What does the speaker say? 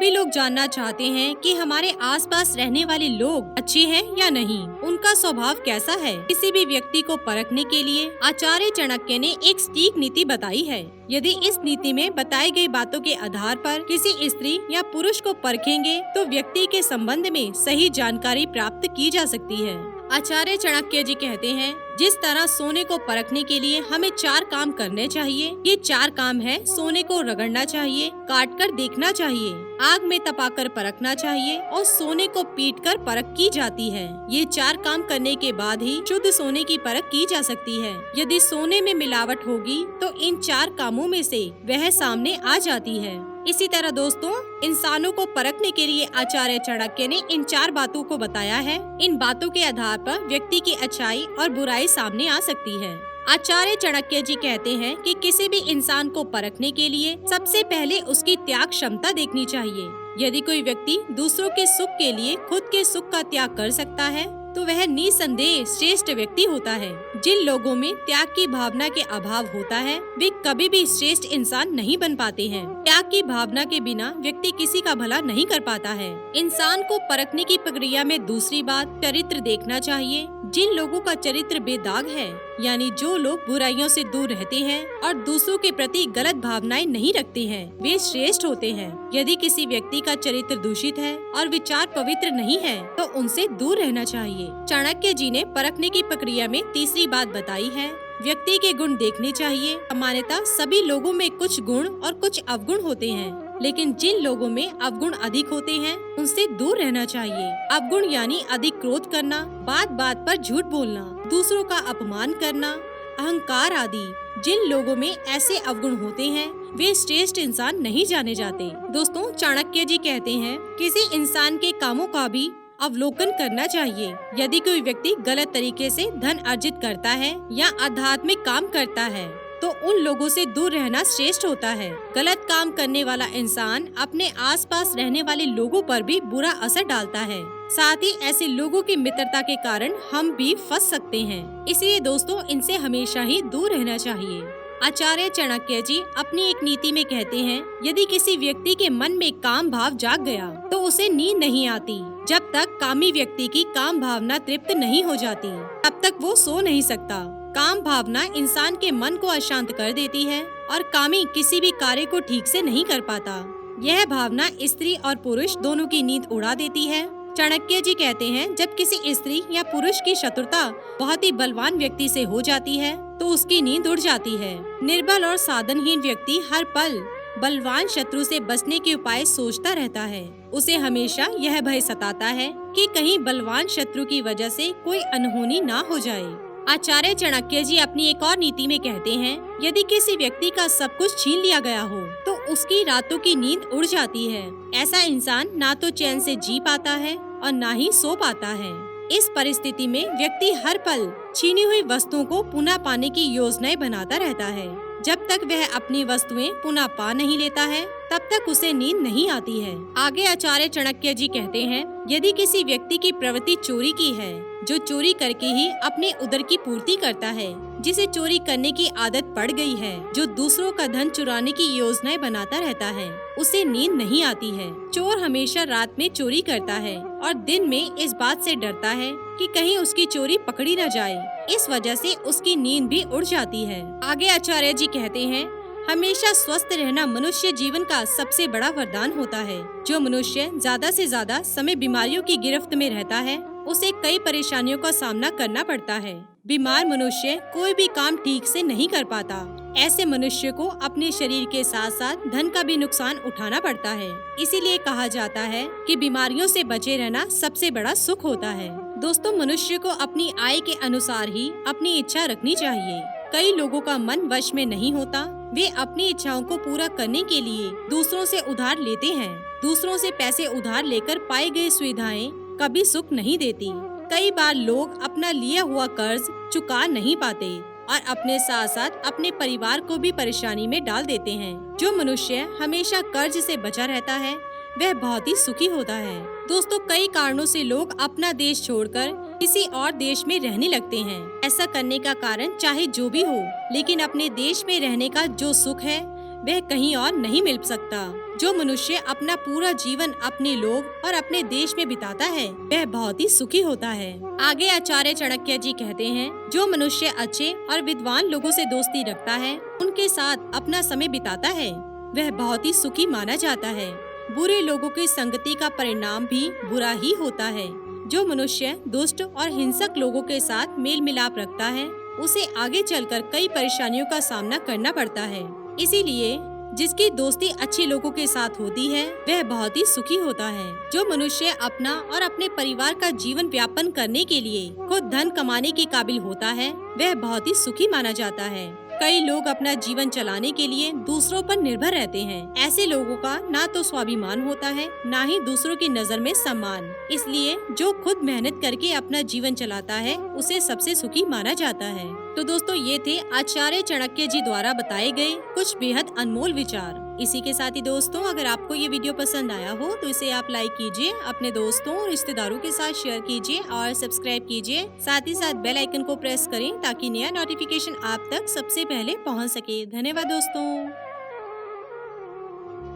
सभी लोग जानना चाहते हैं कि हमारे आसपास रहने वाले लोग अच्छे हैं या नहीं, उनका स्वभाव कैसा है। किसी भी व्यक्ति को परखने के लिए आचार्य चाणक्य ने एक सटीक नीति बताई है। यदि इस नीति में बताई गई बातों के आधार पर किसी स्त्री या पुरुष को परखेंगे तो व्यक्ति के संबंध में सही जानकारी प्राप्त की जा सकती है। आचार्य चाणक्य जी कहते हैं, जिस तरह सोने को परखने के लिए हमें 4 काम करने चाहिए। ये 4 काम है: सोने को रगड़ना चाहिए, काट कर देखना चाहिए, आग में तपाकर परखना चाहिए और सोने को पीट कर परख की जाती है। ये 4 काम करने के बाद ही शुद्ध सोने की परख की जा सकती है। यदि सोने में मिलावट होगी तो इन 4 कामों में से वह सामने आ जाती है। इसी तरह दोस्तों, इंसानों को परखने के लिए आचार्य चाणक्य ने इन 4 बातों को बताया है। इन बातों के आधार पर व्यक्ति की अच्छाई और बुराई सामने आ सकती है। आचार्य चाणक्य जी कहते हैं कि किसी भी इंसान को परखने के लिए सबसे पहले उसकी त्याग क्षमता देखनी चाहिए। यदि कोई व्यक्ति दूसरों के सुख के लिए खुद के सुख का त्याग कर सकता है तो वह निसंदेह श्रेष्ठ व्यक्ति होता है। जिन लोगों में त्याग की भावना के अभाव होता है वे कभी भी श्रेष्ठ इंसान नहीं बन पाते हैं। त्याग की भावना के बिना व्यक्ति किसी का भला नहीं कर पाता है। इंसान को परखने की प्रक्रिया में दूसरी बात चरित्र देखना चाहिए। जिन लोगों का चरित्र बेदाग है, यानी जो लोग बुराइयों से दूर रहते हैं और दूसरों के प्रति गलत भावनाएं नहीं रखते हैं, वे श्रेष्ठ होते हैं। यदि किसी व्यक्ति का चरित्र दूषित है और विचार पवित्र नहीं है तो उनसे दूर रहना चाहिए। चाणक्य जी ने परखने की प्रक्रिया में तीसरी बात बताई है, व्यक्ति के गुण देखने चाहिए। सामान्यतः सभी लोगों में कुछ गुण और कुछ अवगुण होते हैं, लेकिन जिन लोगों में अवगुण अधिक होते हैं उनसे दूर रहना चाहिए। अवगुण यानी अधिक क्रोध करना, बात बात पर झूठ बोलना, दूसरों का अपमान करना, अहंकार आदि। जिन लोगों में ऐसे अवगुण होते हैं वे श्रेष्ठ इंसान नहीं जाने जाते। दोस्तों, चाणक्य जी कहते हैं, किसी इंसान के कामों का भी अवलोकन करना चाहिए। यदि कोई व्यक्ति गलत तरीके से धन अर्जित करता है या आध्यात्मिक काम करता है तो उन लोगों से दूर रहना श्रेष्ठ होता है। गलत काम करने वाला इंसान अपने आसपास रहने वाले लोगों पर भी बुरा असर डालता है। साथ ही ऐसे लोगों की मित्रता के कारण हम भी फंस सकते हैं। इसलिए दोस्तों, इनसे हमेशा ही दूर रहना चाहिए। आचार्य चाणक्य जी अपनी एक नीति में कहते हैं, यदि किसी व्यक्ति के मन में काम भाव जाग गया तो उसे नींद नहीं आती। जब तक कामी व्यक्ति की काम भावना तृप्त नहीं हो जाती तब तक वो सो नहीं सकता। काम भावना इंसान के मन को अशांत कर देती है और कामी किसी भी कार्य को ठीक से नहीं कर पाता। यह भावना स्त्री और पुरुष दोनों की नींद उड़ा देती है। चाणक्य जी कहते हैं, जब किसी स्त्री या पुरुष की शत्रुता बहुत ही बलवान व्यक्ति से हो जाती है तो उसकी नींद उड़ जाती है। निर्बल और साधनहीन व्यक्ति हर पल बलवान शत्रु से बचने के उपाय सोचता रहता है। उसे हमेशा यह भय सताता है कि कहीं बलवान शत्रु की वजह से कोई अनहोनी ना हो जाए। आचार्य चाणक्य जी अपनी एक और नीति में कहते हैं, यदि किसी व्यक्ति का सब कुछ छीन लिया गया हो तो उसकी रातों की नींद उड़ जाती है। ऐसा इंसान ना तो चैन से जी पाता है और ना ही सो पाता है। इस परिस्थिति में व्यक्ति हर पल छीनी हुई वस्तुओं को पुनः पाने की योजनाएं बनाता रहता है। जब तक वह अपनी वस्तुएं पुनः पा नहीं लेता है तब तक उसे नींद नहीं आती है। आगे आचार्य चाणक्य जी कहते हैं, यदि किसी व्यक्ति की प्रवृत्ति चोरी की है, जो चोरी करके ही अपने उदर की पूर्ति करता है, जिसे चोरी करने की आदत पड़ गई है, जो दूसरों का धन चुराने की योजनाएं बनाता रहता है, उसे नींद नहीं आती है। चोर हमेशा रात में चोरी करता है और दिन में इस बात से डरता है कि कहीं उसकी चोरी पकड़ी न जाए। इस वजह से उसकी नींद भी उड़ जाती है। आगे आचार्य जी कहते हैं, हमेशा स्वस्थ रहना मनुष्य जीवन का सबसे बड़ा वरदान होता है। जो मनुष्य ज्यादा से ज्यादा समय बीमारियों की गिरफ्त में रहता है उसे कई परेशानियों का सामना करना पड़ता है। बीमार मनुष्य कोई भी काम ठीक से नहीं कर पाता। ऐसे मनुष्य को अपने शरीर के साथ साथ धन का भी नुकसान उठाना पड़ता है। इसीलिए कहा जाता है कि बीमारियों से बचे रहना सबसे बड़ा सुख होता है। दोस्तों, मनुष्य को अपनी आय के अनुसार ही अपनी इच्छा रखनी चाहिए। कई लोगों का मन वश में नहीं होता। वे अपनी इच्छाओं को पूरा करने के लिए दूसरों से उधार लेते हैं। दूसरों से पैसे उधार लेकर पाई गई सुविधाएं कभी सुख नहीं देती। कई बार लोग अपना लिया हुआ कर्ज चुका नहीं पाते और अपने साथ साथ अपने परिवार को भी परेशानी में डाल देते हैं। जो मनुष्य हमेशा कर्ज से बचा रहता है वह बहुत ही सुखी होता है। दोस्तों, कई कारणों से लोग अपना देश छोड़कर किसी और देश में रहने लगते हैं। ऐसा करने का कारण चाहे जो भी हो, लेकिन अपने देश में रहने का जो सुख है वह कहीं और नहीं मिल सकता। जो मनुष्य अपना पूरा जीवन अपने लोग और अपने देश में बिताता है वह बहुत ही सुखी होता है। आगे आचार्य चाणक्य जी कहते हैं, जो मनुष्य अच्छे और विद्वान लोगों से दोस्ती रखता है, उनके साथ अपना समय बिताता है, वह बहुत ही सुखी माना जाता है। बुरे लोगों की संगति का परिणाम भी बुरा ही होता है। जो मनुष्य दुष्ट और हिंसक लोगों के साथ मेल मिलाप रखता है, उसे आगे चलकर कई परेशानियों का सामना करना पड़ता है। इसीलिए जिसकी दोस्ती अच्छे लोगों के साथ होती है वह बहुत ही सुखी होता है। जो मनुष्य अपना और अपने परिवार का जीवन व्यापन करने के लिए खुद धन कमाने के काबिल होता है वह बहुत ही सुखी माना जाता है। कई लोग अपना जीवन चलाने के लिए दूसरों पर निर्भर रहते हैं। ऐसे लोगों का ना तो स्वाभिमान होता है, ना ही दूसरों की नजर में सम्मान। इसलिए जो खुद मेहनत करके अपना जीवन चलाता है उसे सबसे सुखी माना जाता है। तो दोस्तों, ये थे आचार्य चाणक्य जी द्वारा बताए गए कुछ बेहद अनमोल विचार। इसी के साथ ही दोस्तों, अगर आपको ये वीडियो पसंद आया हो तो इसे आप लाइक कीजिए, अपने दोस्तों और रिश्तेदारों के साथ शेयर कीजिए और सब्सक्राइब कीजिए। साथ ही साथ बेल आइकन को प्रेस करें ताकि नया नोटिफिकेशन आप तक सबसे पहले पहुंच सके। धन्यवाद दोस्तों।